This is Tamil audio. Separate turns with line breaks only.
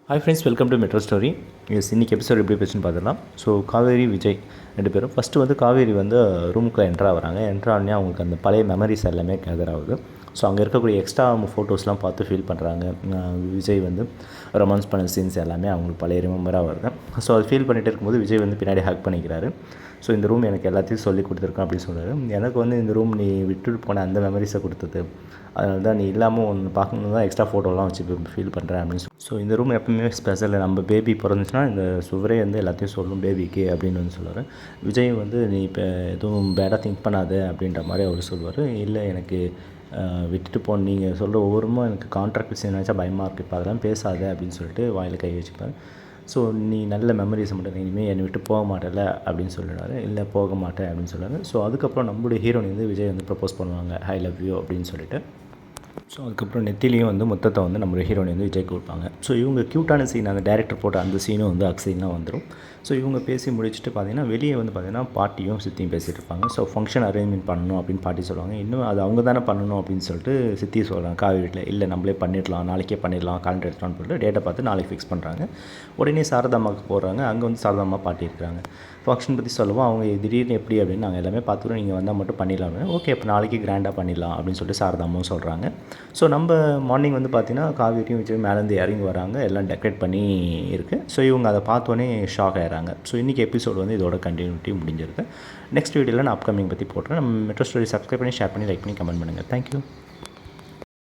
Hi friends, welcome to metro story. இன்றைக்கி எபிசோட் எப்படி பேசுன்னு பார்த்துடலாம். ஸோ காவேரி, விஜய் ரெண்டு பேரும் ஃபஸ்ட்டு வந்து காவேரி வந்து ரூமுக்குள்ளே என்ட்ரு ஆகிறாங்க. என்ட்ரு ஆனே அவங்களுக்கு அந்த பழைய மெமரிஸ் எல்லாமே கேதர் ஆகுது. ஸோ அங்கே இருக்கக்கூடிய எக்ஸ்ட்ரா ஃபோட்டோஸ்லாம் பார்த்து ஃபீல் பண்ணுறாங்க. விஜய் வந்து ரொமான்ஸ் பண்ண சீன்ஸ் எல்லாமே அவங்களுக்கு பழைய ரிமெம்பராக வருது. ஸோ அது ஃபீல் பண்ணிகிட்டு இருக்கும்போது விஜய் வந்து பின்னாடி ஹேக் பண்ணிக்கிறாரு. ஸோ இந்த ரூம் எனக்கு எல்லாத்தையும் சொல்லி கொடுத்துருக்கேன் அப்படின்னு சொல்கிறாரு. எனக்கு வந்து இந்த ரூம் நீ விட்டுட்டு போன அந்த மெமரிஸை கொடுத்தது, அதனால தான் நீ இல்லாமல் ஒன்று பார்க்கணும் தான் எக்ஸ்ட்ரா ஃபோட்டோலாம் வச்சு ஃபீல் பண்ணுறேன் அப்படின்னு சொல்லி. ஸோ இந்த ரூம் எப்பவுமே ஸ்பெஷல். நம்ம பேபி பிறந்துச்சுன்னா இந்த சுவரே வந்து எல்லாத்தையும் சொல்லும் பேபிக்கு அப்படின்னு வந்து சொல்லுவார். விஜய் வந்து நீ இப்போ எதுவும் பேடாக திங்க் பண்ணாத அப்படின்ற மாதிரி அவர் சொல்லுவார். இல்லை எனக்கு விட்டுட்டு போன நீங்கள் சொல்கிற ஒவ்வொருமும் எனக்கு கான்ட்ராக்ட் விஷயம் நினச்சா பயமாக இருக்குது, இப்போ அதெல்லாம் பேசாத அப்படின்னு சொல்லிட்டு வாயில் கை வச்சுப்பார். ஸோ நீ நல்ல மெமரிஸை மட்டும் இனிமேல் என்னை விட்டு போக மாட்டேல அப்படின்னு சொல்லிடுவார். இல்லை போக மாட்டேன் அப்படின்னு சொல்லுவார். ஸோ அதுக்கப்புறம் நம்மளுடைய ஹீரோயின் வந்து விஜய் வந்து ப்ரப்போஸ் பண்ணுவாங்க, ஐ லவ் யூ அப்படின்னு சொல்லிட்டு. ஸோ அதுக்கப்புறம் நெத்திலையும் வந்து முத்தத்தை வந்து நம்ம ஹீரோயின் வந்து விஜய்க்கு கொடுப்பாங்க. ஸோ இவங்க க்யூட்டான சீன், அந்த டேரக்டர் போட்ட அந்த சீனும் வந்து அக்ஸைனாக வந்துடும். ஸோ இவங்க பேசி முடிச்சுட்டு பார்த்திங்கன்னா வெளியே வந்து பார்த்திங்கன்னா பாட்டியும் சித்தியும் பேசிகிட்டு இருப்பாங்க. ஸோ ஃபங்க்ஷன் அரேஞ்ச்மெண்ட் பண்ணணும் அப்படின்னு பாட்டி சொல்லுவாங்க. இன்னும் அது அவங்க தானே பண்ணணும் அப்படின்னு சொல்லிட்டு சித்தி சொல்கிறாங்க காவி வீட்டில். இல்லை நம்மளே பண்ணிடலாம், நாளைக்கே பண்ணிடலாம், காலண்டர் எடுத்துலான்னு சொல்லிட்டு டேட்டை பார்த்து நாளைக்கு ஃபிக்ஸ் பண்ணுறாங்க. உடனே சாரதாம்மாவுக்கு போடுறாங்க. அங்கே வந்து சாரதாம்மா பாட்டி இருக்கிறாங்க. ஃபங்க்ஷன் பற்றி சொல்லுவோம். அவங்க திடீர்னு எப்படி அப்படின்னு நாங்கள் எல்லாமே பார்த்துக்கிறோம், நீங்கள் வந்தால் மட்டும் பண்ணிடலாம். ஓகே, இப்போ நாளைக்கு கிராண்டாக பண்ணிடலாம் அப்படின்னு சொல்லிட்டு சாரதாம்மாவும் சொல்கிறாங்க. ஸோ நம்ம மார்னிங் வந்து பார்த்திங்கன்னா காவேரியும் விஜய் மேலேருந்து இறங்கி வராங்க. எல்லாம் டெக்கரேட் பண்ணி இருக்குது. ஸோ இவங்க அதை பார்த்தோன்னே ஷாக் ஆகிறாங்க. ஸோ இன்றைக்கி எபிசோடு வந்து இதோட கண்டினியூட்டி முடிஞ்சிருக்கு. நெக்ஸ்ட் வீடியோவில் நான் அப்கமிங் பற்றி போட்டுறேன். நம்ம மெட்ரோ ஸ்டோரி சப்ஸ்கிரைப் பண்ணி, ஷேர் பண்ணி, லைக் பண்ணி, கமெண்ட் பண்ணுங்கள். தேங்க்யூ.